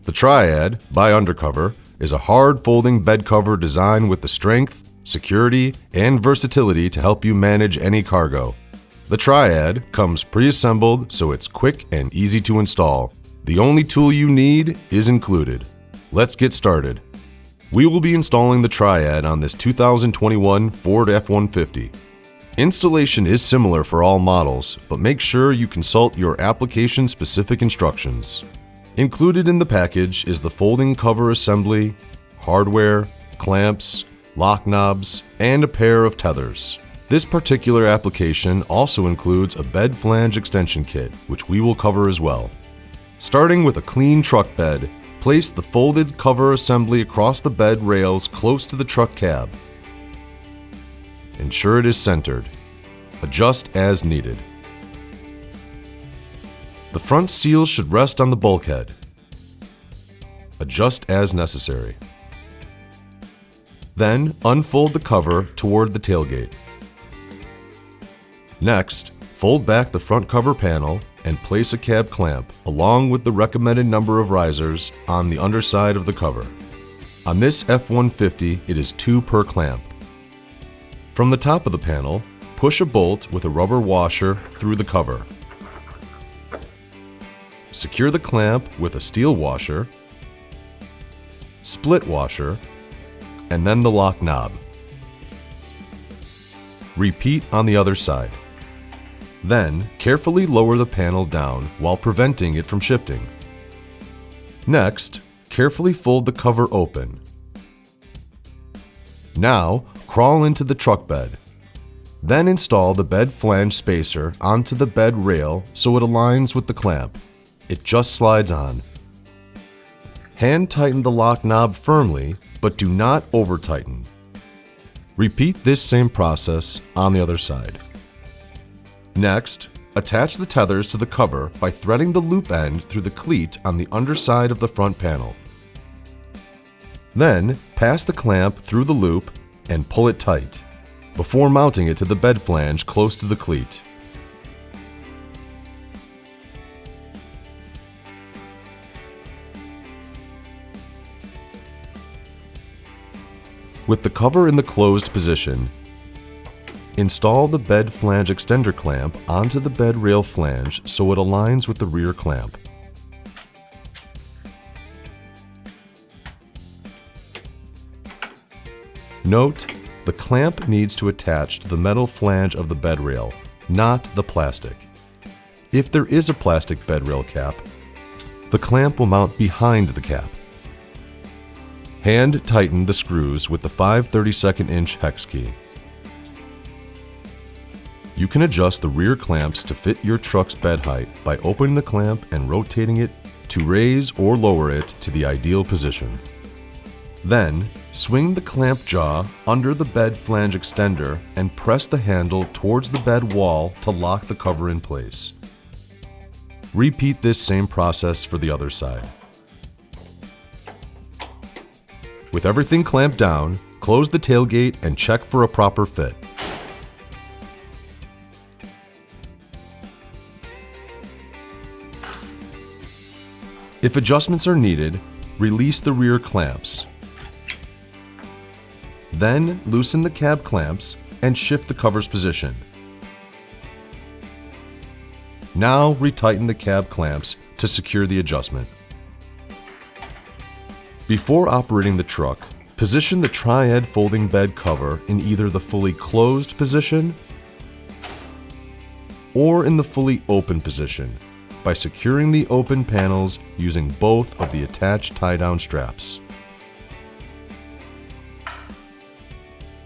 The Triad, by UnderCover, is a hard-folding bed cover designed with the strength, security, and versatility to help you manage any cargo. The Triad comes pre-assembled so it's quick and easy to install. The only tool you need is included. Let's get started. We will be installing the Triad on this 2021 Ford F-150. Installation is similar for all models, but make sure you consult your application-specific instructions. Included in the package is the folding cover assembly, hardware, clamps, lock knobs, and a pair of tethers. This particular application also includes a bed flange extension kit, which we will cover as well. Starting with a clean truck bed, place the folded cover assembly across the bed rails close to the truck cab. Ensure it is centered. Adjust as needed. The front seal should rest on the bulkhead. Adjust as necessary. Then unfold the cover toward the tailgate. Next, fold back the front cover panel and place a cab clamp along with the recommended number of risers on the underside of the cover. On this F-150, it is 2 per clamp. From the top of the panel, push a bolt with a rubber washer through the cover. Secure the clamp with a steel washer, split washer, and then the lock knob. Repeat on the other side. Then, carefully lower the panel down while preventing it from shifting. Next, carefully fold the cover open. Now, crawl into the truck bed. Then install the bed flange spacer onto the bed rail so it aligns with the clamp. It just slides on. Hand tighten the lock knob firmly, but do not over tighten. Repeat this same process on the other side. Next, attach the tethers to the cover by threading the loop end through the cleat on the underside of the front panel. Then, pass the clamp through the loop and pull it tight, before mounting it to the bed flange close to the cleat. With the cover in the closed position, install the bed flange extender clamp onto the bed rail flange so it aligns with the rear clamp. Note, the clamp needs to attach to the metal flange of the bed rail, not the plastic. If there is a plastic bed rail cap, the clamp will mount behind the cap. Hand tighten the screws with the 5/32 inch hex key. You can adjust the rear clamps to fit your truck's bed height by opening the clamp and rotating it to raise or lower it to the ideal position. Then, swing the clamp jaw under the bed flange extender and press the handle towards the bed wall to lock the cover in place. Repeat this same process for the other side. With everything clamped down, close the tailgate and check for a proper fit. If adjustments are needed, release the rear clamps. Then loosen the cab clamps and shift the cover's position. Now retighten the cab clamps to secure the adjustment. Before operating the truck, position the Triad folding bed cover in either the fully closed position or in the fully open position by securing the open panels using both of the attached tie-down straps.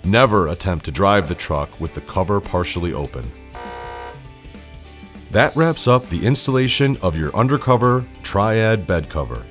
Never attempt to drive the truck with the cover partially open. That wraps up the installation of your UnderCover Triad bed cover.